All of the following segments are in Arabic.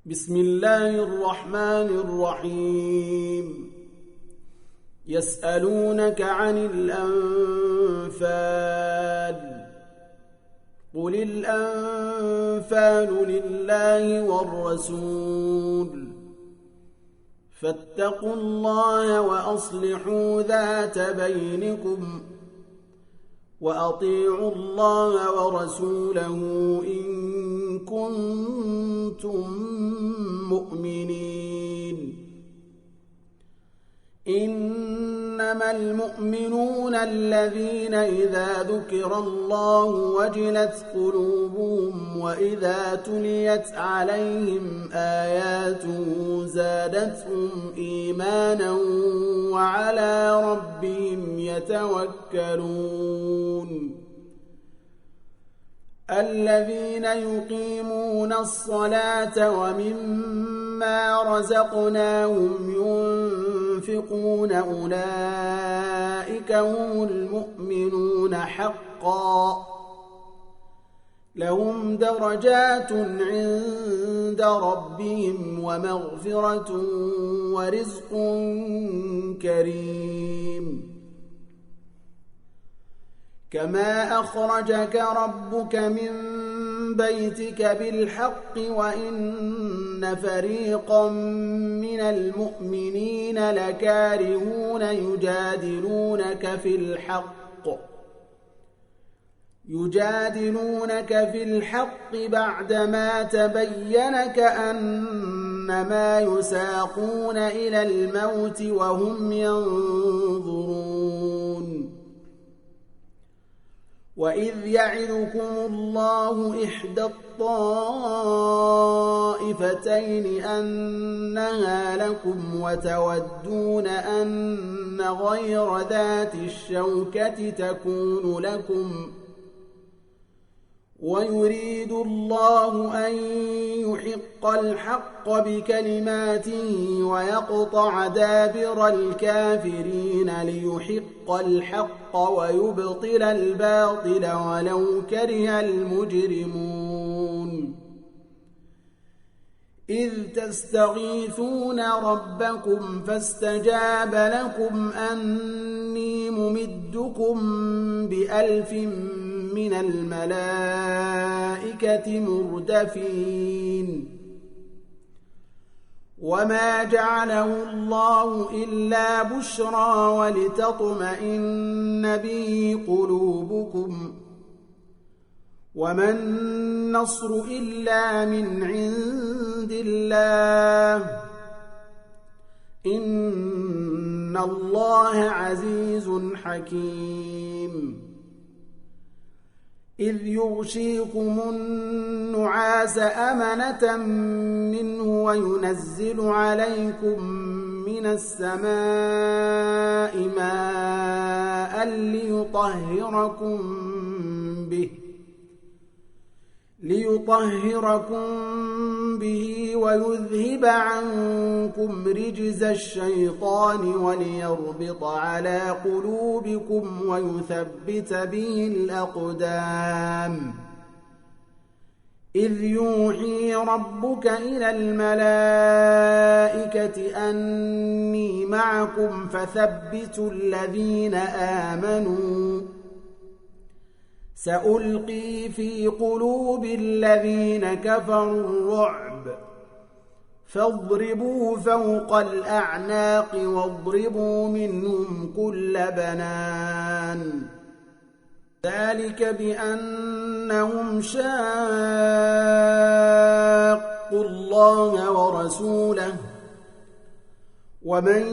بسم الله الرحمن الرحيم يسألونك عن الأنفال قل الأنفال لله والرسول فاتقوا الله وأصلحوا ذات بينكم وأطيعوا الله ورسوله إن كنتم مؤمنين إنما المؤمنون الذين إذا ذكر الله وجلت قلوبهم وإذا تليت عليهم آياته زادتهم إيمانا وعلى ربهم يتوكلون الذين يقيمون الصلاة ومما رزقناهم ينفقون أولئك هم المؤمنون حقا لهم درجات عند ربهم ومغفرة ورزق كريم كما أخرجك ربك من بيتك بالحق وإن فريقا من المؤمنين لكارهون يجادلونك في الحق بعدما تبين كأنما يساقون إلى الموت وهم ينظرون وإذ يعدكم الله إحدى الطائفتين أنها لكم وتودون أن غير ذات الشوكة تكون لكم ويريد الله أن يحق الحق بكلماته ويقطع دابر الكافرين ليحق الحق ويبطل الباطل ولو كره المجرمون إذ تستغيثون ربكم فاستجاب لكم أني ممدكم ب1000 من الملائكة مردفين وما جعله الله إلا بشرى ولتطمئن به قلوبكم وما النصر إلا من عند الله إن الله عزيز حكيم إذ يغشيكم النعاس أمنة منه وينزل عليكم من السماء ماء ليطهركم به ويذهب عنكم رجز الشيطان وليربط على قلوبكم ويثبت به الأقدام إذ يوحي ربك إلى الملائكة أني معكم فثبتوا الذين آمنوا سألقي في قلوب الذين كفروا الرعب فاضربوا فوق الأعناق واضربوا منهم كل بنان ذلك بأنهم شاقوا الله ورسوله ومن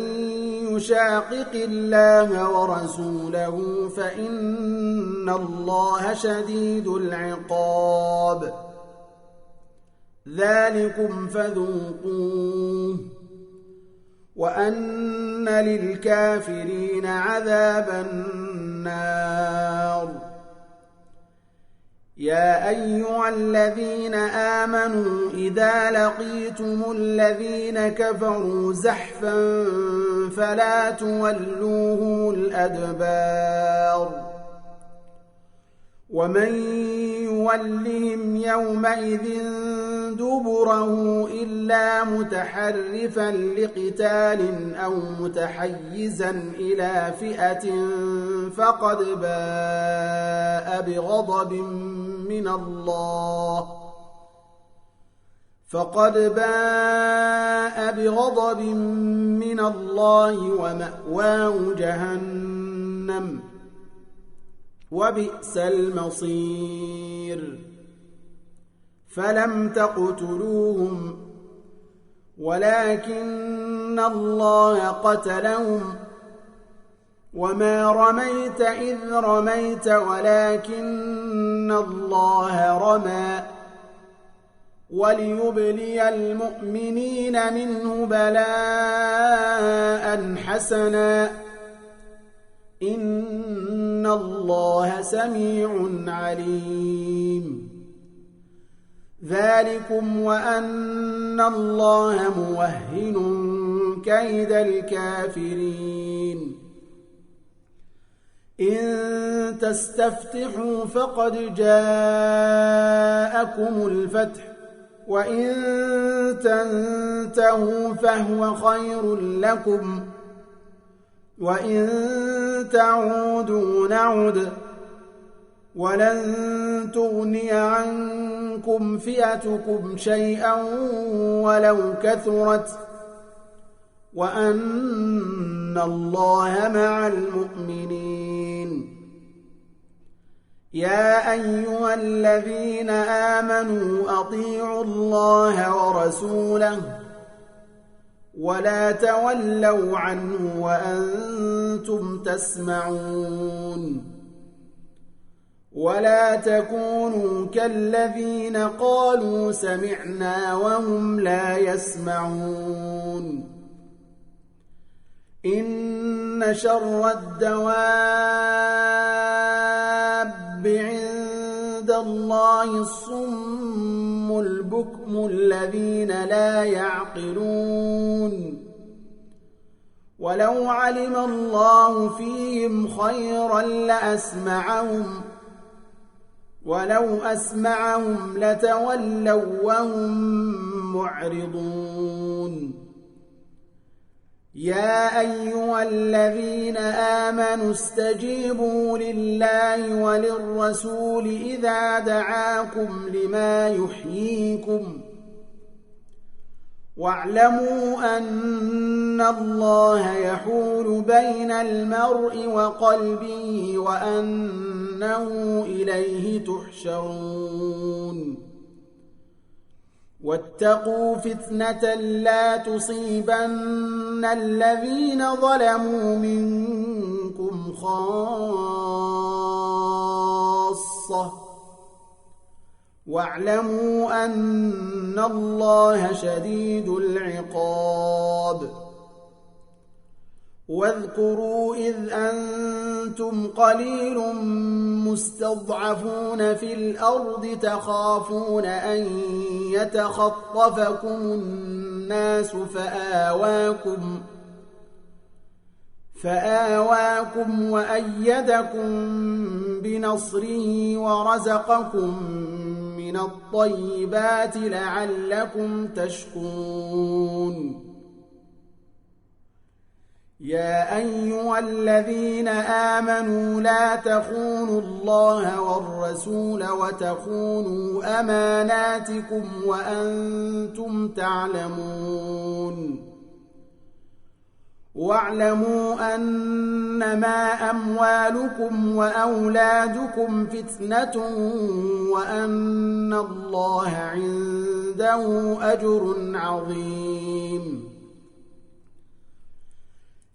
يشاقق الله ورسوله فإن الله شديد العقاب ذلكم فذوقوه وأن للكافرين عذاب النار يا أيها الذين آمنوا إذا لقيتم الذين كفروا زحفا فلا تولوهم الأدبار ومن يولهم يومئذ دبره إلا متحرفا لقتال أو متحيزا إلى فئة فقد باء بغضب من الله ومأواه جهنم وبئس المصير فلم تقتلوهم ولكن الله قتلهم وما رميت إذ رميت ولكن الله رمى وليبلي المؤمنين منه بلاء حسنا إن الله سميع عليم ذلكم وأن الله موهن كيد الكافرين إن تستفتحوا فقد جاءكم الفتح وإن تنتهوا فهو خير لكم وإن تعودوا نعد ولن تغني عنكم فئتكم شيئا ولو كثرت وأن الله مع المؤمنين يا أيها الذين آمنوا أطيعوا الله ورسوله ولا تولوا عنه وأنتم تسمعون ولا تكونوا كالذين قالوا سمعنا وهم لا يسمعون إن شر الدواب عند الله الصم البكم الذين لا يعقلون ولو علم الله فيهم خيرا لأسمعهم ولو أسمعهم لتولوا وهم معرضون يا أيها الذين آمنوا استجيبوا لله وللرسول إذا دعاكم لما يحييكم واعلموا أن الله يحول بين المرء وقلبه وأنه إليه تحشرون واتقوا فتنة لا تصيبن الذين ظلموا منكم خاصة واعلموا أن الله شديد العقاب واذكروا إذ أنتم قليل مستضعفون في الأرض تخافون أن يتخطفكم الناس فآواكم وأيدكم بنصره ورزقكم من الطيبات لعلكم تشكرون يا أيها الذين آمنوا لا تخونوا الله والرسول وتخونوا أماناتكم وأنتم تعلمون واعلموا أنما أموالكم وأولادكم فتنة وأن الله عنده أجر عظيم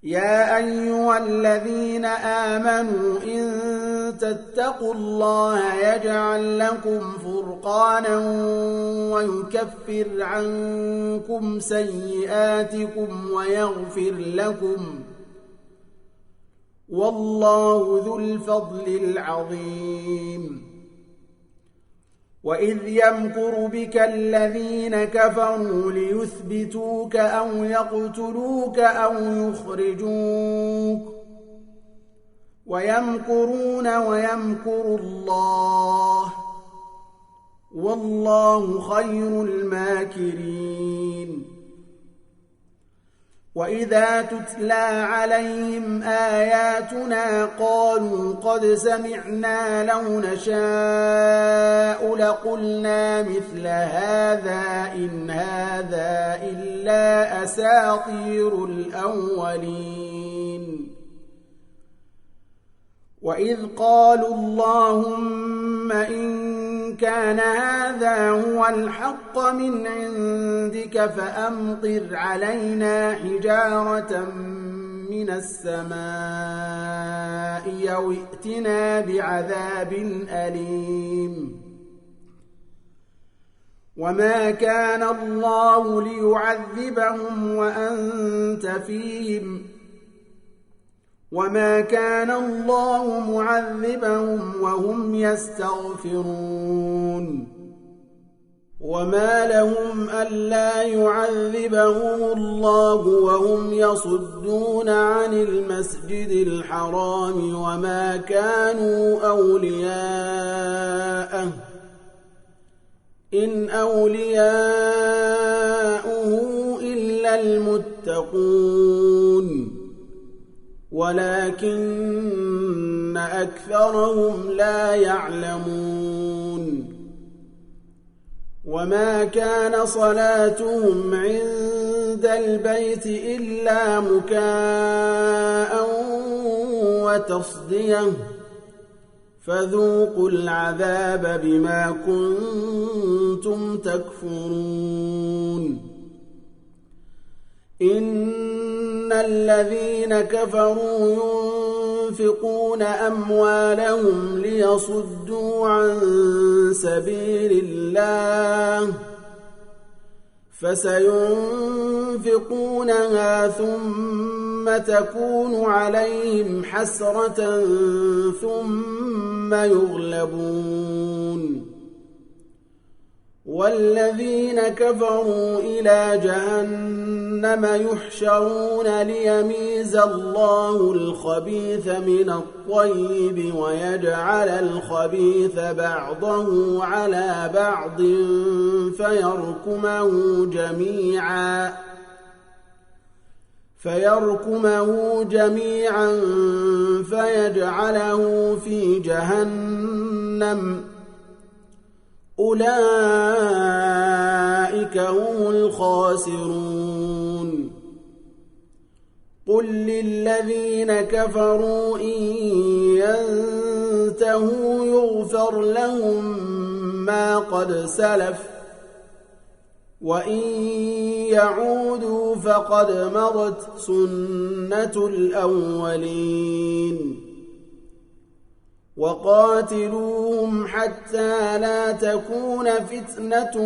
يا أيها الذين آمنوا إن تتقوا الله يجعل لكم فرقانا ويكفر عنكم سيئاتكم ويغفر لكم والله ذو الفضل العظيم وإذ يمكر بك الذين كفروا ليثبتوك أو يقتلوك أو يخرجوك ويمكرون ويمكر الله والله خير الماكرين وإذا تتلى عليهم آياتنا قالوا قد سمعنا لو نشاء لقلنا مثل هذا إن هذا إلا أساطير الأولين وإذ قالوا اللهم إن كان هذا هو الحق من عندك فأمطر علينا حجارة من السماء أو ائتنا بعذاب أليم وما كان الله ليعذبهم وأنت فيهم وما كان الله معذبهم وهم يستغفرون وما لهم ألا يعذبهم الله وهم يصدون عن المسجد الحرام وما كانوا أولياءه إن أولياؤه إلا المتقون ولكن أكثرهم لا يعلمون وما كان صلاتهم عند البيت إلا مكاء وتصدية فذوقوا العذاب بما كنتم تكفرون إن الذين كفروا ينفقون أموالهم ليصدوا عن سبيل الله فسينفقونها ثم تكون عليهم حسرة ثم يغلبون والذين كفروا إلى جهنم يحشرون ليميز الله الخبيث من الطيب ويجعل الخبيث بعضه على بعض فيركمه جميعا فيجعله في جهنم أولئك هم الخاسرون قل للذين كفروا إن ينتهوا يغفر لهم ما قد سلف وإن يعودوا فقد مضت سنة الأولين وقاتلوهم حتى لا تكون فتنة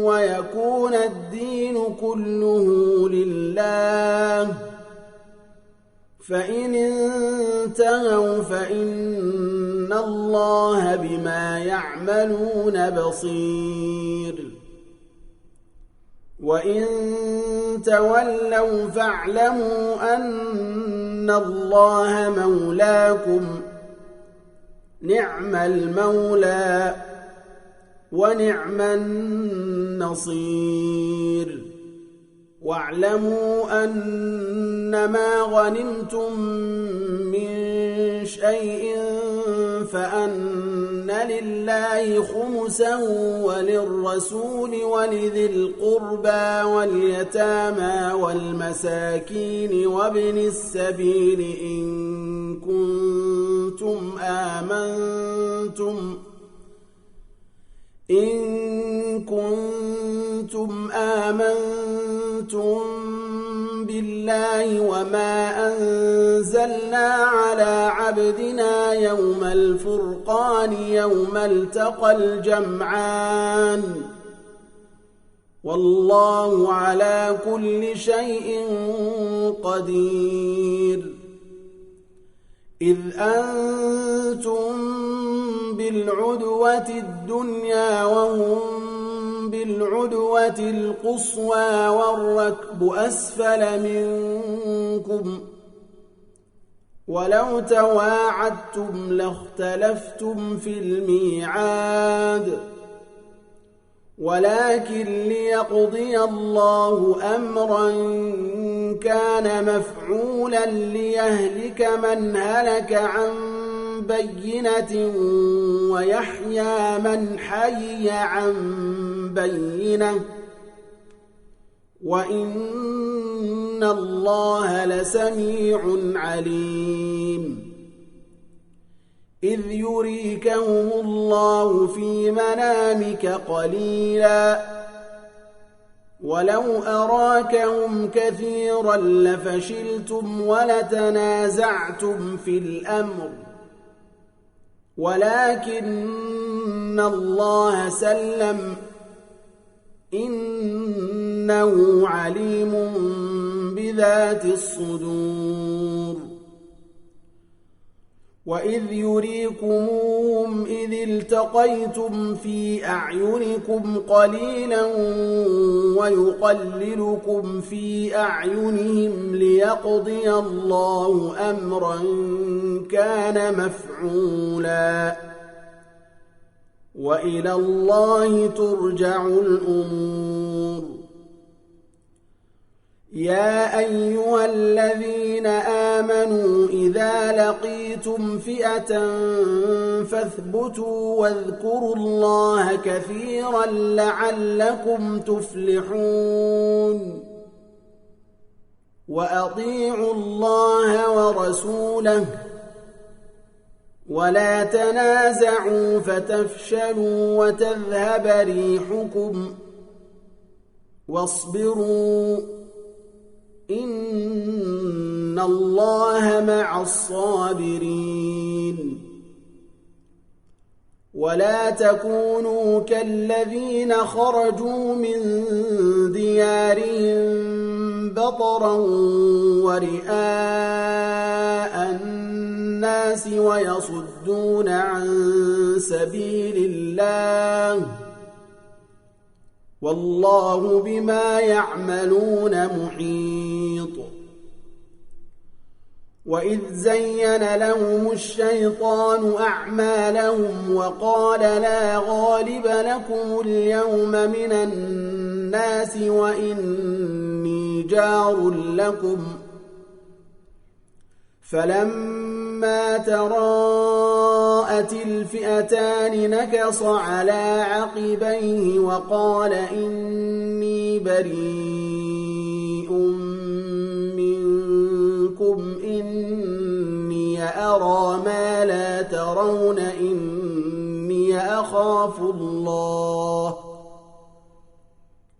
ويكون الدين كله لله فإن انتهوا فإن الله بما يعملون بصير وإن تولوا فاعلموا أن الله مولاكم نعم المولى ونعم النصير واعلموا أنما غنمتم من شيء فأن لله خمسه وللرسول ولذي القربى واليتامى والمساكين وابن السبيل إن كنتم آمنتم بالله وما أنزلنا على عبدنا يوم الفرقان يوم التقى الجمعان والله على كل شيء قدير إذ أنتم بالعدوة الدنيا وهم بالعدوة القصوى والركب أسفل منكم ولو تواعدتم لاختلفتم في الميعاد ولكن ليقضي الله أمرا كان مفعولا ليهلك من هلك عن بينة ويحيى من حي عن بينة وإن الله لسميع عليم إذ يريكهم الله في منامك قليلا ولو أراكهم كثيرا لفشلتم ولتنازعتم في الأمر ولكن الله سلم إنه عليم بذات الصدور وإذ يريكموهم إذ التقيتم في أعينكم قليلا ويقللكم في أعينهم ليقضي الله أمرا كان مفعولا وإلى الله ترجع الأمور يا أيها الذين آمنوا إذا لقيتم فئة فاثبتوا واذكروا الله كثيرا لعلكم تفلحون وأطيعوا الله ورسوله ولا تنازعوا فتفشلوا وتذهب ريحكم واصبروا إن الله مع الصابرين ولا تكونوا كالذين خرجوا من ديارهم بطرا ورئاء الناس ويصدون عن سبيل الله والله بما يعملون محيط وإذ زين لهم الشيطان أعمالهم وقال لا غالب لكم اليوم من الناس وإني جار لكم فلما تراءت الفئتان نكص على عقبيه وقال إني بريء منكم إني أرى ما لا ترون إني أخاف الله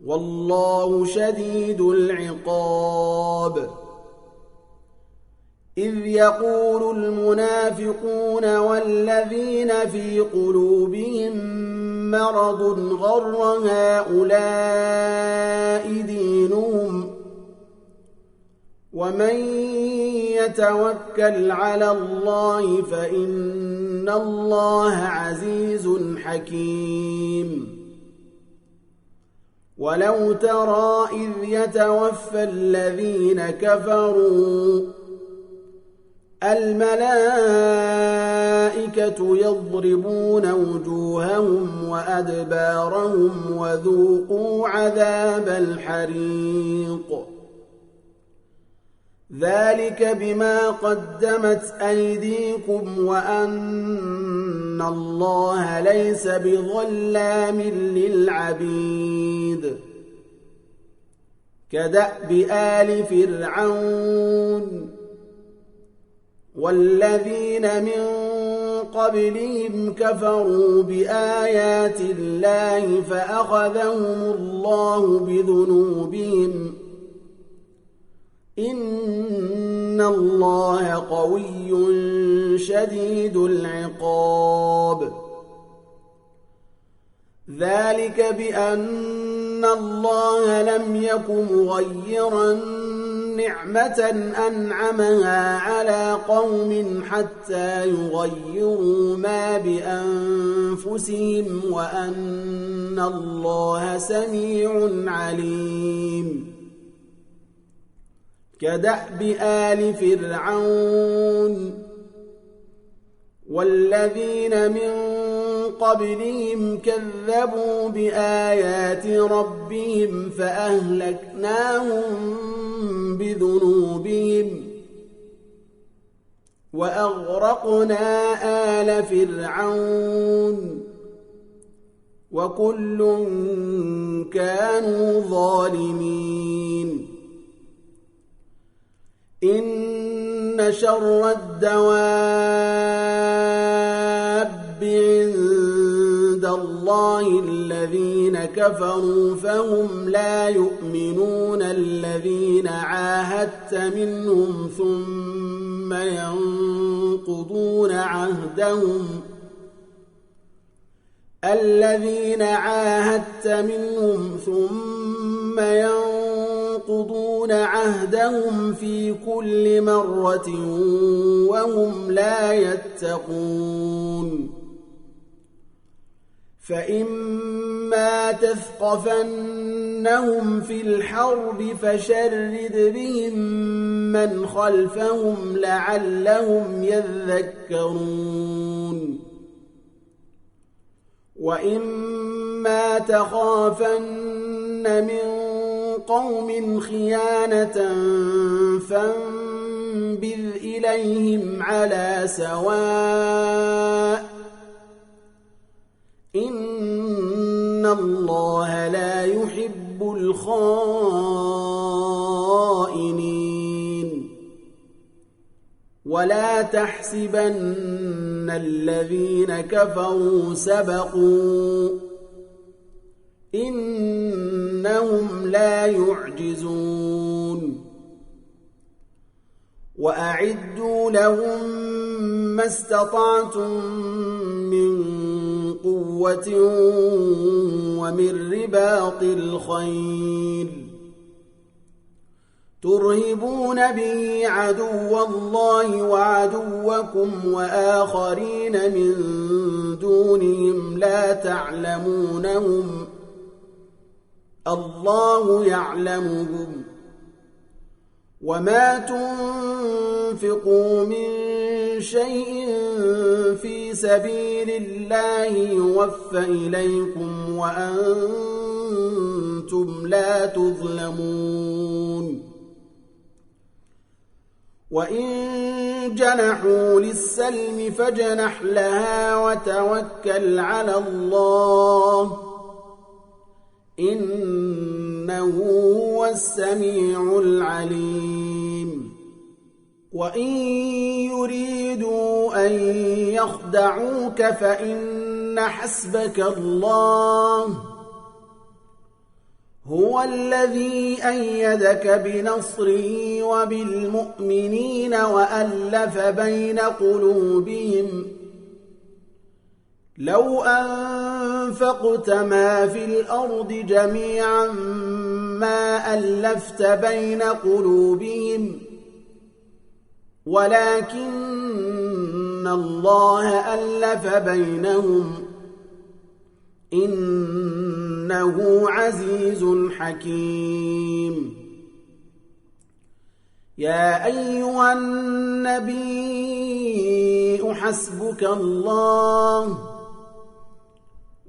والله شديد العقاب إذ يقول المنافقون والذين في قلوبهم مرض غر هؤلاء دينهم ومن يتوكل على الله فإن الله عزيز حكيم ولو ترى إذ يتوفى الذين كفروا الملائكة يضربون وجوههم وأدبارهم وذوقوا عذاب الحريق ذلك بما قدمت أيديكم وأن الله ليس بظلام للعبيد كدأب آل فرعون والذين من قبلهم كفروا بآيات الله فأخذهم الله بذنوبهم إن الله قوي شديد العقاب ذلك بأن الله لم يك مغيرا نعمة أنعمها على قوم حتى يغيروا ما بأنفسهم وأن الله سميع عليم كدأب آل فرعون والذين من قبلهم كذبوا بآيات ربهم فأهلكناهم بذنوبهم وأغرقنا آل فرعون وكل كانوا ظالمين إن شر الدواب عند الله الذين كفروا فهم لا يؤمنون الذين عاهدت منهم ثم ينقضون عهدهم في كل مرة وهم لا يتقون فإما تثقفنهم في الحرب فشرد بهم من خلفهم لعلهم يذكرون وإما تخافن من قوم خيانة فانبذ إليهم على سواء إن الله لا يحب الخائنين ولا تحسبن الذين كفروا سبقوا إنهم لا يعجزون وأعدوا لهم ما استطعتم من قوة ومن رباط الخيل ترهبون به عدو الله وعدوكم وآخرين من دونهم لا تعلمونهم الله يعلمهم وما تنفقوا من شيء في سبيل الله يوفى إليكم وأنتم لا تظلمون وإن جنحوا للسلم فاجنح لها وتوكل على الله إنه هو السميع العليم وإن يريدوا أن يخدعوك فإن حسبك الله هو الذي أيدك بنصره وبالمؤمنين وألف بين قلوبهم لو أنفقت ما في الأرض جميعا ما ألفت بين قلوبهم ولكن الله ألف بينهم إنه عزيز حكيم يا أيها النبي حسبك الله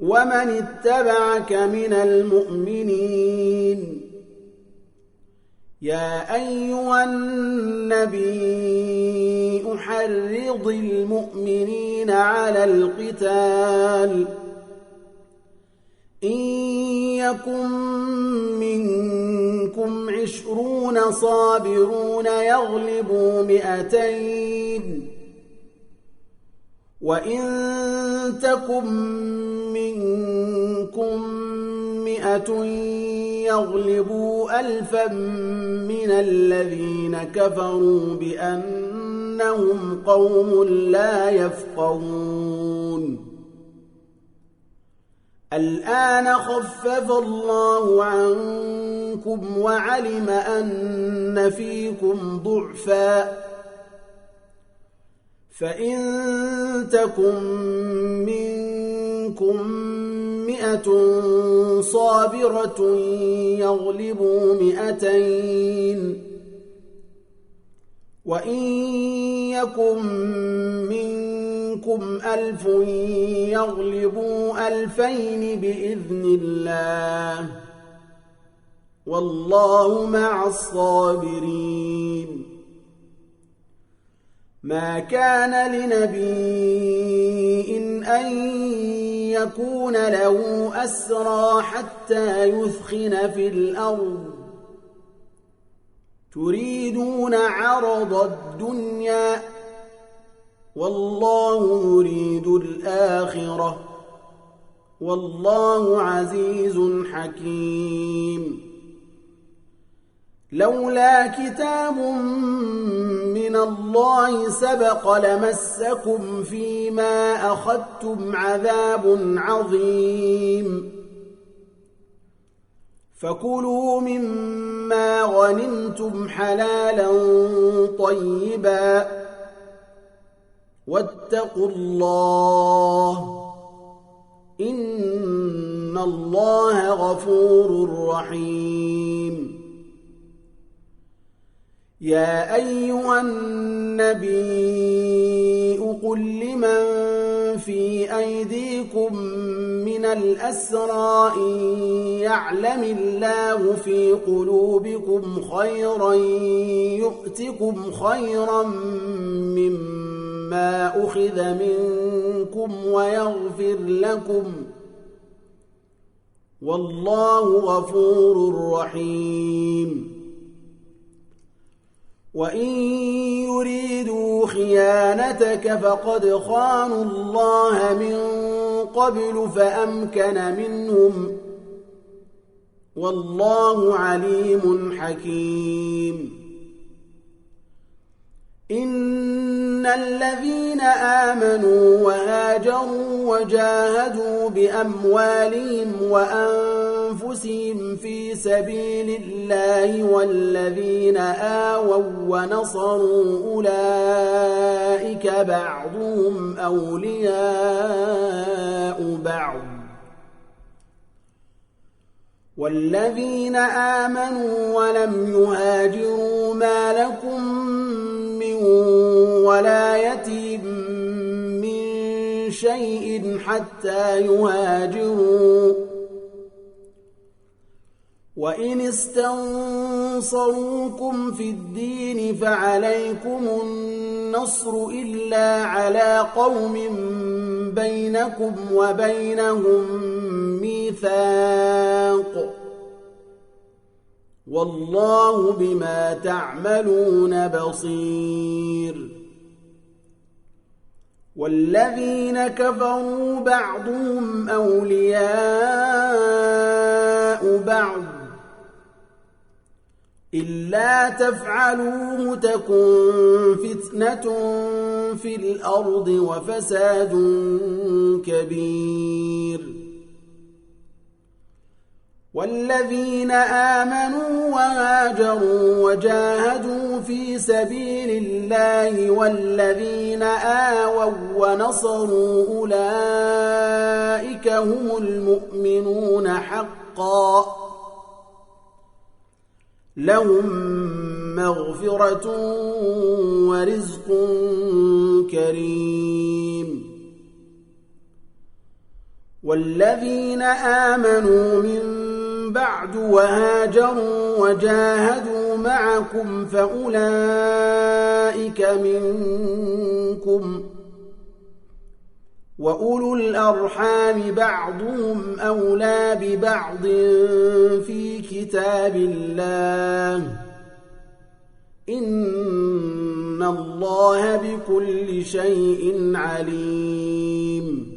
ومن اتبعك من المؤمنين يا أيها النبي حرض المؤمنين على القتال إن يكن منكم 20 صابرون يغلبوا 200 وإن تكن منكم 100 يغلبوا 1000 من الذين كفروا بأنهم قوم لا يفقهون الآن خفف الله عنكم وعلم أن فيكم ضعفا فإن تكن منكم 100 صابرة يغلبوا 200 وإن يكن منكم منكم 1000 يغلبوا 2000 بإذن الله والله مع الصابرين ما كان لنبي أن يكون له أسرى حتى يثخن في الأرض تريدون عرض الدنيا والله يريد الآخرة والله عزيز حكيم لولا كتاب من الله سبق لمسكم فيما أخذتم عذاب عظيم فكلوا مما غنمتم حلالا طيبا واتقوا الله إن الله غفور رحيم يا أيها النبي قل لمن في أيديكم من الأسرى إن يعلم الله في قلوبكم خيرا يؤتكم خيرا مما أخذ منكم ويغفر لكم والله غفور رحيم وإن يريدوا خيانتك فقد خانوا الله من قبل فأمكن منهم والله عليم حكيم إن الذين آمنوا وهاجروا وجاهدوا بأموالهم وأنفسهم في سبيل الله والذين آووا ونصروا أولئك بعضهم أولياء بعض والذين آمنوا ولم يهاجروا ما لكم من ولايتهم من شيء حتى يهاجروا وإن استنصروكم في الدين فعليكم النصر إلا على قوم بينكم وبينهم ميثاق والله بما تعملون بصير والذين كفروا بعضهم أولياء بعض إلا تفعلوه تكن فتنة في الأرض وفساد كبير والذين آمنوا وهاجروا وجاهدوا في سبيل الله والذين آووا ونصروا أولئك هم المؤمنون حقا لهم مغفرة ورزق كريم والذين آمنوا من بعد وهاجروا وجاهدوا معكم فأولئك منكم وأولو الأرحام بعضهم أولى ببعض في كتاب الله إن الله بكل شيء عليم